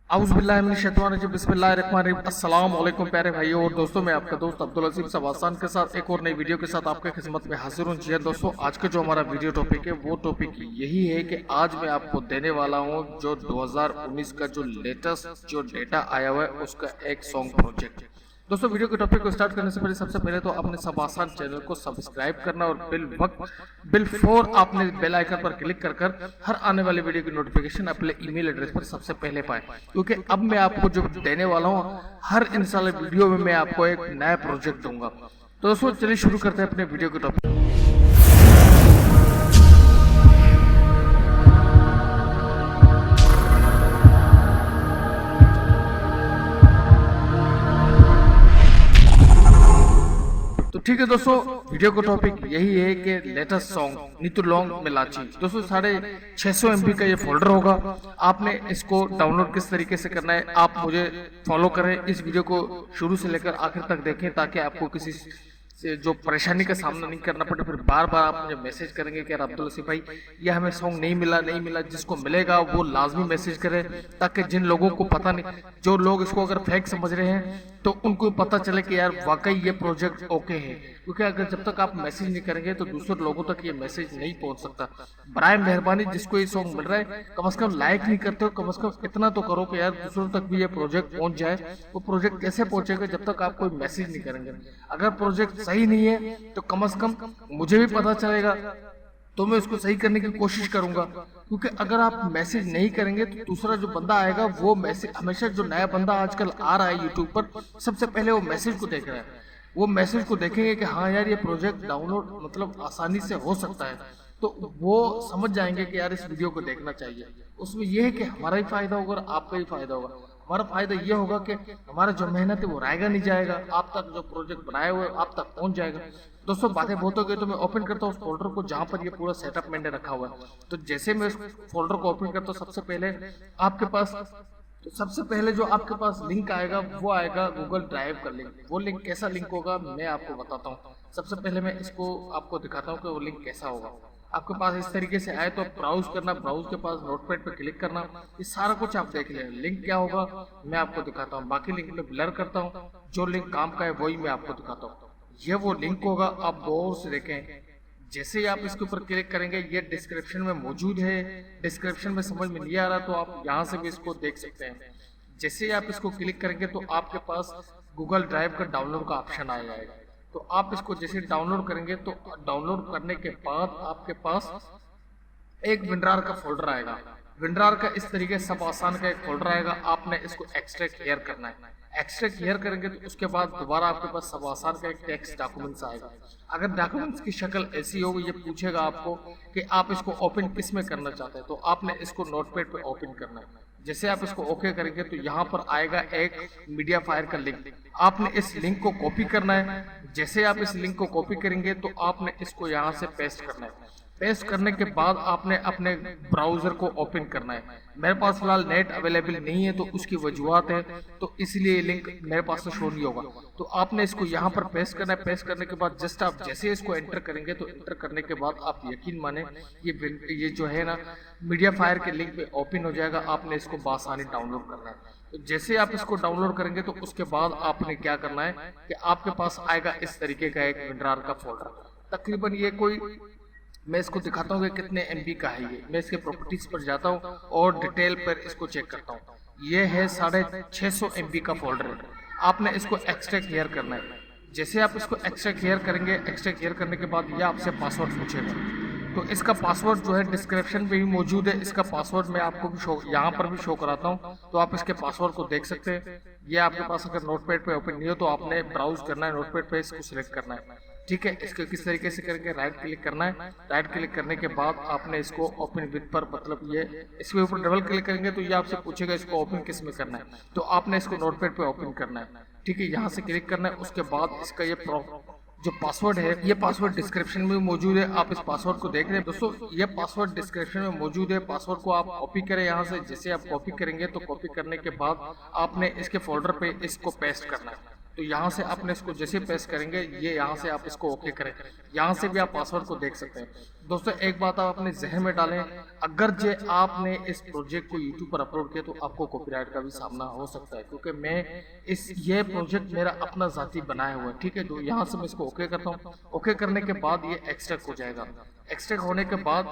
अस्सलाम वालेकुम प्यारे भाइयों और दोस्तों, मैं आपका दोस्त अब्दुल अजीम सवासान के साथ एक और नई वीडियो के साथ आपके खिदमत में हाजिर हूँ। जी दोस्तों, आज का जो हमारा वीडियो टॉपिक है वो टॉपिक यही है कि आज मैं आपको देने वाला हूँ जो 2019 का जो लेटेस्ट जो डेटा आया हुआ है उसका एक सॉन्ग प्रोजेक्ट। दोस्तों, वीडियो के टॉपिक को स्टार्ट करने से पहले सबसे पहले तो अपने सब आसान चैनल को सब्सक्राइब करना और बिल फोर आपने बेल आइकन पर क्लिक कर हर आने वाली वीडियो की नोटिफिकेशन अपने ईमेल एड्रेस पर सबसे पहले पाए, क्योंकि अब मैं आपको जो देने वाला हूँ हर इंशाल्लाह वीडियो में मैं आपको एक नया प्रोजेक्ट दूंगा। तो दोस्तों, चलिए शुरू करते हैं अपने वीडियो के टॉपिक। तो ठीक है दोस्तों, वीडियो का टॉपिक यही है कि लेटेस्ट सॉन्ग नीतू लॉन्ग मिलाची। दोस्तों, 650 MB का ये फोल्डर होगा। आपने इसको डाउनलोड किस तरीके से करना है, आप मुझे फॉलो करें, इस वीडियो को शुरू से लेकर आखिर तक देखें ताकि आपको किसी से जो परेशानी का सामना नहीं करना पड़े। फिर बार बार आप मुझे मैसेज करेंगे कि यार अब्दुल असीम भाई ये हमें सॉन्ग नहीं मिला। जिसको मिलेगा वो लाजमी मैसेज करे, ताकि जिन लोगों को पता नहीं, जो लोग इसको अगर फेक समझ रहे हैं तो उनको पता चले कि यार वाकई ये प्रोजेक्ट ओके है। क्योंकि अगर जब तक आप मैसेज नहीं करेंगे तो दूसरे लोगों तक ये मैसेज नहीं पहुंच सकता। बराए मेहरबानी जिसको ये सॉन्ग मिल रहा है कम से कम लाइक नहीं करते हो, कम से कम इतना तो करो कि यार दूसरों तक भी ये प्रोजेक्ट पहुंच जाए। वो प्रोजेक्ट कैसे पहुंचेगा जब तक आप कोई मैसेज नहीं करेंगे। अगर प्रोजेक्ट सही नहीं है तो कम से कम मुझे भी पता चलेगा, तो मैं उसको सही करने की कोशिश करूंगा। क्योंकि अगर आप मैसेज नहीं करेंगे तो दूसरा जो बंदा आएगा वो मैसेज, हमेशा जो नया बंदा आजकल आ रहा है यूट्यूब पर, सबसे पहले वो मैसेज को देख रहा है। वो मैसेज को देखेंगे कि हाँ यार ये प्रोजेक्ट डाउनलोड मतलब आसानी से हो सकता है, तो वो समझ जाएंगे कि यार इस वीडियो को देखना चाहिए। उसमें यह है कि हमारा ही फायदा होगा और आपका ही फायदा होगा। हमारा फायदा यह होगा कि हमारा जो मेहनत है वो रायगा नहीं जाएगा, आप तक जो प्रोजेक्ट बनाए हुए आप तक पहुंच जाएगा। दोस्तों, बातें बहुत हो गई तो मैं ओपन करता हूँ उस फोल्डर को जहां पर ये पूरा सेटअप मैंने रखा हुआ है। तो जैसे मैं उस फोल्डर को ओपन करता हूँ, सबसे पहले जो आपके पास लिंक आएगा वो आएगा गूगल ड्राइव का लिंक। वो लिंक कैसा लिंक होगा मैं आपको बताता हूँ। सबसे पहले मैं इसको आपको दिखाता हूँ कि वो लिंक कैसा होगा। आपके पास इस तरीके से आए तो ब्राउज करना, ब्राउज के पास नोटपैड पे क्लिक करना, ये सारा कुछ आप देख लें। लिंक क्या होगा मैं आपको दिखाता हूँ, बाकी लिंक में ब्लर करता हूँ, जो लिंक काम का है वही मैं आपको दिखाता हूँ। ये वो लिंक होगा, आप गौर से देखें। जैसे ही आप इसके ऊपर क्लिक करेंगे ये डिस्क्रिप्शन में मौजूद है। डिस्क्रिप्शन में समझ में नहीं आ रहा तो आप यहाँ से भी इसको देख सकते हैं। जैसे ही आप इसको क्लिक करेंगे तो आपके पास गूगल ड्राइव का डाउनलोड का ऑप्शन आ जाएगा। तो आप इसको जैसे डाउनलोड करेंगे तो डाउनलोड करने के बाद आपके पास एक विंड्रार का फोल्डर आएगा। विंड्रार का इस तरीके सब आसान का एक फोल्डर आएगा। आपने इसको एक्सट्रैक्ट हियर करना है। एक्सट्रैक्ट हियर करेंगे तो उसके बाद दोबारा आपके पास सब आसान का एक टेक्स्ट डॉक्यूमेंट्स आएगा। अगर डॉक्यूमेंट्स की शक्ल ऐसी होगी, ये पूछेगा आपको कि आप इसको ओपन किस में करना चाहते हैं, तो आपने इसको नोटपैड पे ओपन करना है। जैसे आप इसको ओके करेंगे तो यहाँ पर आएगा एक मीडिया फायर का लिंक। आपने इस लिंक को कॉपी करना है। जैसे आप इस लिंक को कॉपी करेंगे तो आपने इसको यहाँ से पेस्ट करना है। पेस्ट करने के बाद आपने अपने ब्राउजर को ओपन करना है। मेरे पास फिलहाल नेट अवेलेबल नहीं है तो उसकी वजूहत है, तो इसलिए लिंक मेरे पास तो शो नहीं होगा। तो आपने इसको यहाँ पर पेस्ट करना है। पेस्ट करने के बाद जस्ट आप जैसे इसको एंटर करेंगे तो एंटर करने के बाद आप यकीन माने ये जो है ना मीडिया फायर के लिंक पे ओपन हो जाएगा। आपने इसको बासानी डाउनलोड करना है। तो जैसे आप इसको डाउनलोड करेंगे तो उसके बाद आपने क्या करना है कि आपके पास आएगा इस तरीके का एक विंड्रार का फोल्डर। तकरीबन ये कोई, मैं इसको दिखाता हूँ कि कितने MB का है ये। मैं इसके प्रॉपर्टीज पर जाता हूँ और डिटेल पर इसको चेक करता हूँ। ये है 650 MB का फोल्डर है। आपने इसको एक्सट्रैक्ट हियर करना है। जैसे आप इसको एक्सट्रैक्ट हियर करेंगे, एक्सट्रैक्ट हियर करने के बाद ये आपसे पासवर्ड पूछेगा। तो इसका पासवर्ड जो है डिस्क्रिप्शन में भी मौजूद है। इसका पासवर्ड मैं आपको भी शो यहाँ पर भी शो कराता हूँ, तो आप इसके पासवर्ड को देख सकते हैं। ये आपके पास अगर नोटपैड पे ओपन नहीं हो तो आपने ब्राउज करना है, नोटपैड पे इसको सिलेक्ट करना है। ठीक है, इसको किस तरीके से करेंगे, राइट क्लिक करना है। राइट क्लिक करने के बाद आपने इसको ओपन विद पर, मतलब ये इसके ऊपर डबल क्लिक करेंगे तो ये आपसे पूछेगा इसको ओपन किस में करना है। तो आपने इसको नोटपैड पे ओपन करना है। ठीक है, यहाँ से क्लिक करना है। उसके बाद इसका ये जो पासवर्ड है, ये पासवर्ड डिस्क्रिप्शन में मौजूद है। आप इस पासवर्ड को देख रहे हैं दोस्तों, ये पासवर्ड डिस्क्रिप्शन में मौजूद है। पासवर्ड को आप कॉपी करें यहाँ से। जैसे आप कॉपी करेंगे तो कॉपी करने के बाद आपने इसके फोल्डर पे इसको पेस्ट करना है। तो यहाँ से आपने इसको जैसे पेस्ट करेंगे, ये यहाँ से आप इसको ओके करें, यहाँ से भी आप पासवर्ड को देख सकते हैं। दोस्तों एक बात आप अपने जहन में डालें, अगर जे आपने इस प्रोजेक्ट को यूट्यूब पर अपलोड किया तो आपको कॉपीराइट का भी सामना हो सकता है, क्योंकि मैं ये प्रोजेक्ट मेरा अपना जाती बनाया हुआ है, ठीक है। तो यहाँ से मैं इसको ओके करता हूँ। ओके करने के बाद ये एक्सट्रैक्ट हो जाएगा। एक्सट्रैक्ट होने के बाद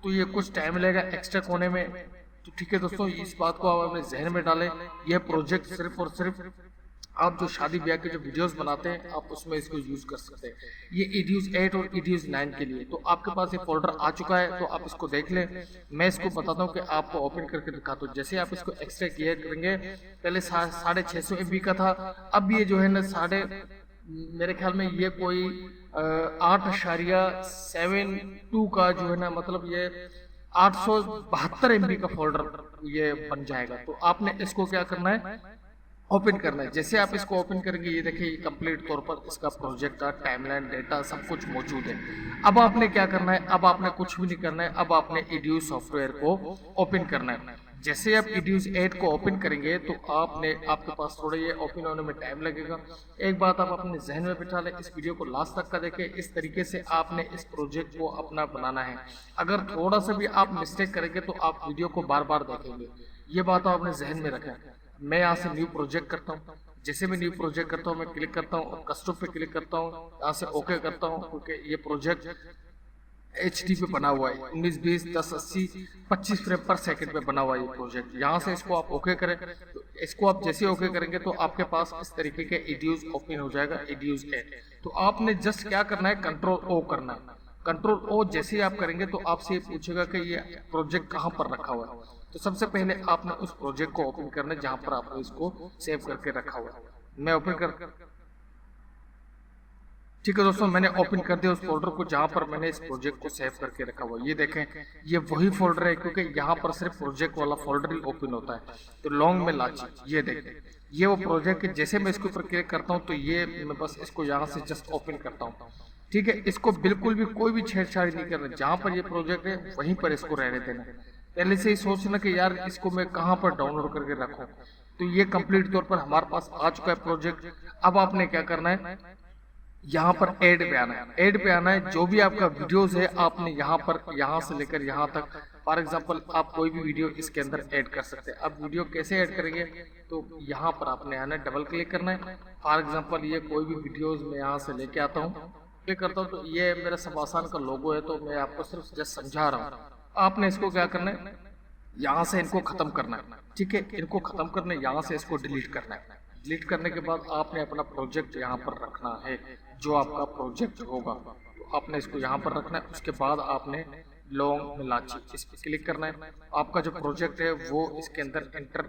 तो ये कुछ टाइम लगेगा एक्सट्रैक्ट होने में, तो ठीक है दोस्तों, इस बात को आप अपने जहन में डालें। यह प्रोजेक्ट सिर्फ और सिर्फ आप जो शादी ब्याह के जो वीडियोस बनाते हैं आप उसमें इसको यूज कर सकते हैं। ये EDUs 8 और EDUs 9 के लिए। तो आपके पास ये फोल्डर आ चुका है, तो आप इसको देख लें। मैं इसको बताता हूँ कि आपको ओपन करके दिखाता हूँ। जैसे आप इसको एक्सट्रैक्ट किया करेंगे, पहले 650 MB का था, अब ये जो है ना मेरे ख्याल में ये कोई 8.72 का जो है ना, मतलब ये 872 MB का फोल्डर ये बन जाएगा। तो आपने इसको क्या करना है, ओपन करना है। जैसे आप इसको ओपन करेंगे, ये देखिए कंप्लीट तौर पर इसका प्रोजेक्ट का टाइमलाइन डेटा सब कुछ मौजूद है। अब आपने क्या करना है, अब आपने कुछ भी नहीं करना है, अब आपने EDUs सॉफ्टवेयर को ओपन करना है। जैसे आप EDUs 8 को ओपन करेंगे तो आपके पास थोड़ा ये ओपन होने में टाइम लगेगा। एक बात आप अपने जहन में बिठा लें, इस वीडियो को लास्ट तक का देखें। इस तरीके से आपने इस प्रोजेक्ट को अपना बनाना है। अगर थोड़ा सा भी आप मिस्टेक करेंगे तो आप वीडियो को बार बार देखेंगे, ये बात आप अपने जहन में रखें। मैं यहाँ से न्यू प्रोजेक्ट करता हूँ। जैसे मैं न्यू प्रोजेक्ट करता हूँ, मैं क्लिक करता हूँ और कस्टम पे क्लिक करता हूँ, यहाँ से ओके करता हूँ, क्योंकि ये प्रोजेक्ट HD पे बना हुआ है, 19, 20, 10, 80, 25 फ्रेम पर सेकंड पे बना हुआ है ये प्रोजेक्ट। यहाँ से इसको आप ओके करें, तो इसको आप जैसे ओके करेंगे तो आपके पास इस तरीके के EDUs ओपन हो जाएगा, EDUs 8। तो आपने जस्ट क्या करना है, Ctrl O करना है। Ctrl O जैसे ही आप करेंगे तो आपसे पूछेगा कि ये प्रोजेक्ट कहाँ पर रखा हुआ है। तो सबसे पहले आपने उस प्रोजेक्ट को ओपन करना है जहां पर आपने इसको सेव करके रखा हुआ है। मैं ओपन कर, ठीक है दोस्तों, मैंने ओपन कर दिया उस फोल्डर को जहां पर मैंने इस प्रोजेक्ट को सेव करके रखा हुआ है। ये देखें, ये वही फोल्डर है, क्योंकि यहाँ पर सिर्फ प्रोजेक्ट वाला फोल्डर ही ओपन होता है। तो लॉन्ग में लाची, ये देखें, ये वो प्रोजेक्ट है। जैसे मैं इसके ऊपर क्लिक करता हूँ तो ये मैं बस इसको यहाँ से जस्ट ओपन करता हूँ, ठीक है। इसको बिल्कुल भी कोई भी छेड़छाड़ी नहीं करना, जहां पर ये प्रोजेक्ट है वहीं पर इसको रहने देना। पहले से ही सोचना कि यार इसको मैं कहां पर डाउनलोड करके रखूं। तो ये कंप्लीट तौर पर हमारे पास आ चुका है प्रोजेक्ट। अब आपने क्या करना है, यहाँ पर ऐड पे आना है। ऐड पे आना है, जो भी आपका वीडियोस है आपने यहाँ से लेकर यहाँ तक, फॉर एग्जांपल आप कोई भी वीडियो इसके अंदर ऐड कर सकते हैं। अब वीडियो कैसे ऐड करेंगे, तो यहाँ पर आपने आना है, डबल क्लिक करना है। फॉर एग्जांपल ये कोई भी वीडियोस मैं यहाँ से लेके आता हूँ, क्लिक करता हूँ, तो ये मेरा सबासान का लोगो है। तो मैं आपको सिर्फ जस्ट समझा रहा हूँ। आपने इसको क्या करना है, यहाँ से इनको खत्म करना है, ठीक है। इनको खत्म करना है, यहाँ से इसको डिलीट करना है। डिलीट करने के बाद आपने अपना प्रोजेक्ट यहाँ पर रखना है, जो आपका प्रोजेक्ट होगा तो आपने इसको यहाँ पर रखना है। उसके बाद आपने लॉन्ग में लाची इस पर क्लिक करना है। आपका जो प्रोजेक्ट है वो इसके अंदर एंटर,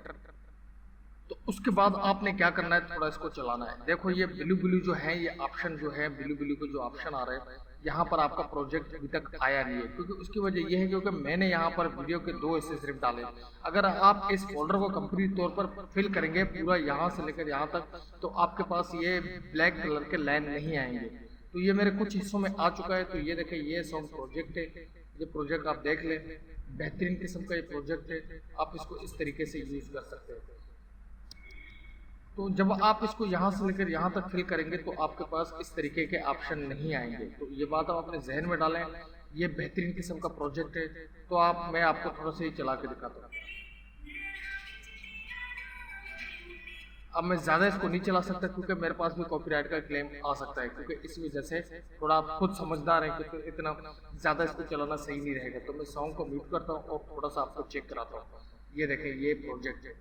तो उसके बाद आपने क्या करना है, थोड़ा इसको चलाना है। देखो ये ब्लू जो है, ये ऑप्शन जो है, ब्लू को जो ऑप्शन आ रहे हैं, यहाँ पर आपका प्रोजेक्ट अभी तक आया नहीं है, क्योंकि उसकी वजह यह है क्योंकि मैंने यहाँ पर वीडियो के 2 हिस्से सिर्फ डाले। अगर आप इस फोल्डर को कंप्लीट तौर पर फिल करेंगे पूरा यहाँ से लेकर यहाँ तक, तो आपके पास ये ब्लैक कलर के लाइन नहीं आएंगे। तो ये मेरे कुछ हिस्सों में आ चुका है। तो ये देखें, ये सॉन्ग प्रोजेक्ट है। ये प्रोजेक्ट आप देख लें, बेहतरीन किस्म का ये प्रोजेक्ट है। आप इसको इस तरीके से यूज कर सकते हैं। तो जब आप इसको यहाँ से लेकर यहाँ तक फिल करेंगे तो आपके पास इस तरीके के ऑप्शन नहीं आएंगे। तो ये बात आप अपने जहन में डालें। ये बेहतरीन किस्म का प्रोजेक्ट है। तो मैं आपको थोड़ा सा ही चला के दिखाता हूँ। अब मैं ज़्यादा इसको नहीं चला सकता क्योंकि मेरे पास भी कॉपीराइट का क्लेम आ सकता है, क्योंकि इस वजह से थोड़ा आप खुद समझदार हैं कि इतना ज़्यादा इसको चलाना सही नहीं रहेगा। तो मैं सॉन्ग को म्यूट करता हूँ और थोड़ा सा आपको चेक कराता हूँ। ये देखें, ये प्रोजेक्ट है।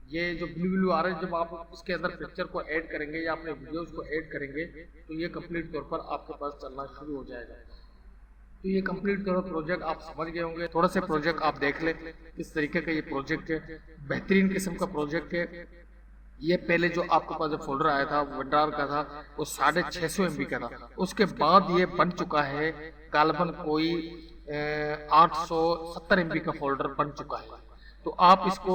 ये जो ब्लू आ रहा है, जब आप इसके अंदर पिक्चर को ऐड करेंगे या अपने वीडियोस को ऐड करेंगे तो ये कंप्लीट तौर पर आपके पास चलना शुरू हो जाएगा। तो ये कंप्लीट तौर पर प्रोजेक्ट आप समझ गए होंगे। थोड़ा सा प्रोजेक्ट आप देख लें किस तरीके का ये प्रोजेक्ट है। बेहतरीन किस्म का प्रोजेक्ट है। ये पहले जो आपके पास जो फोल्डर आया था विंड्रार का था, वो 650 MB का था। उसके बाद ये बन चुका है गालबन कोई 870 MB का फोल्डर बन चुका है। तो आप इसको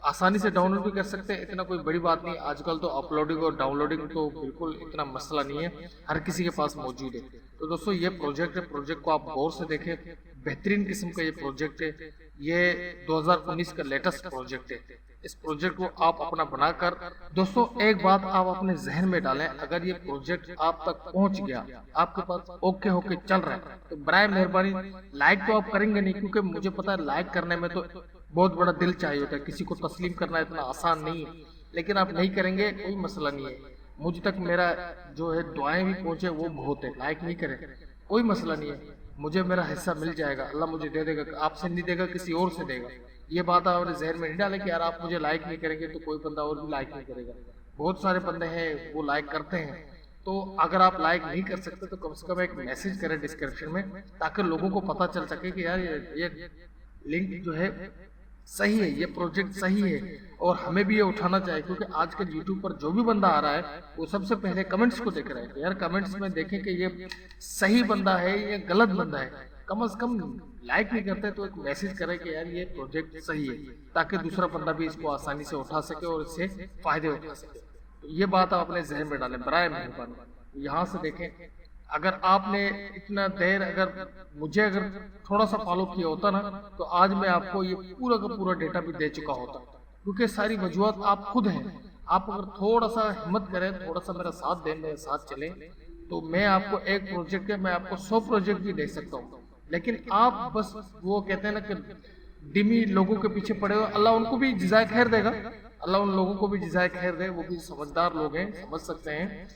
आसानी से डाउनलोड भी कर सकते हैं, इतना कोई बड़ी बात नहीं। आजकल तो अपलोडिंग और डाउनलोडिंग तो बिल्कुल इतना मसला नहीं है, हर किसी के पास मौजूद है। तो दोस्तों ये प्रोजेक्ट है, प्रोजेक्ट को आप गौर से देखें। बेहतरीन किस्म का ये प्रोजेक्ट है। ये 2019 का लेटेस्ट प्रोजेक्ट है। इस प्रोजेक्ट को आप अपना बनाकर, दोस्तों एक बात आप अपने जहन में डालें, अगर ये प्रोजेक्ट आप तक पहुंच गया, आपके पास ओके होके चल रहा है, तो बराए मेहरबानी लाइक तो आप करेंगे नहीं, क्योंकि मुझे पता है लाइक करने में तो बहुत बड़ा दिल चाहिए होता है, किसी को तस्लीम करना इतना आसान नहीं है। लेकिन आप नहीं करेंगे कोई मसला नहीं है, मुझ तक मेरा जो है दुआएं भी पहुंचे वो बहुत है। लाइक नहीं करें कोई मसला नहीं है, मुझे मेरा हिस्सा मिल जाएगा, अल्लाह मुझे दे देगा, आपसे नहीं देगा किसी और से देगा। ये बात आप अपने जहन में नहीं डालें कि यार आप मुझे लाइक नहीं करेंगे तो कोई बंदा और भी लाइक नहीं करेगा। बहुत सारे बंदे हैं वो लाइक करते हैं, तो अगर आप लाइक नहीं कर सकते तो कम से कम एक मैसेज करें डिस्क्रिप्शन में, ताकि लोगों को पता चल सके कि यार ये लिंक जो है सही है, ये प्रोजेक्ट सही है और हमें भी ये उठाना चाहिए। क्योंकि आजकल यूट्यूब पर जो भी बंदा आ रहा है वो सबसे पहले कमेंट्स को देख रहा है, यार कमेंट्स में देखें कि ये सही बंदा है या गलत बंदा है। कम से कम लाइक नहीं करते तो एक मैसेज करें कि यार ये प्रोजेक्ट सही है, ताकि दूसरा बंदा भी इसको आसानी से उठा सके और इससे फायदे उठा सके। तो ये बात आप अपने जहन में डालें बराए मेहरबानी। यहाँ से देखें, अगर आपने इतना देर अगर अगर थोड़ा सा फॉलो किया होता ना, तो आज मैं आपको ये पूरा का पूरा डेटा भी दे चुका होता। क्योंकि सारी वजूहत आप खुद हैं, आप अगर थोड़ा सा हिम्मत करें, थोड़ा सा मेरा साथ दें, मेरे साथ चलें, तो मैं आपको एक प्रोजेक्ट है, मैं आपको 100 प्रोजेक्ट भी दे सकता हूँ। लेकिन आप बस वो कहते हैं ना कि डिमी लोगों के पीछे पड़े हो, अल्लाह उनको भी जिज़ाए खैर देगा, अल्लाह उन लोगों को भी जिज़ाए खैर दे, वो भी समझदार लोग हैं, समझ सकते हैं।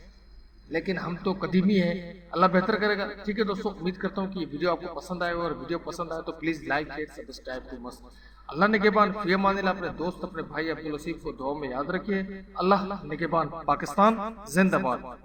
लेकिन हम तो कदीमी हैं, अल्लाह बेहतर करेगा। ठीक है दोस्तों, उम्मीद करता हूँ कि ये वीडियो आपको पसंद आएगा, और वीडियो पसंद आए तो please like share subscribe to must. अल्लाह निगहबान, फी अमानिल्लाह। अपने दोस्त अपने भाई अब्दुल लतीफ को दुआ में याद रखिए। अल्लाह निगहबान। पाकिस्तान जिंदाबाद।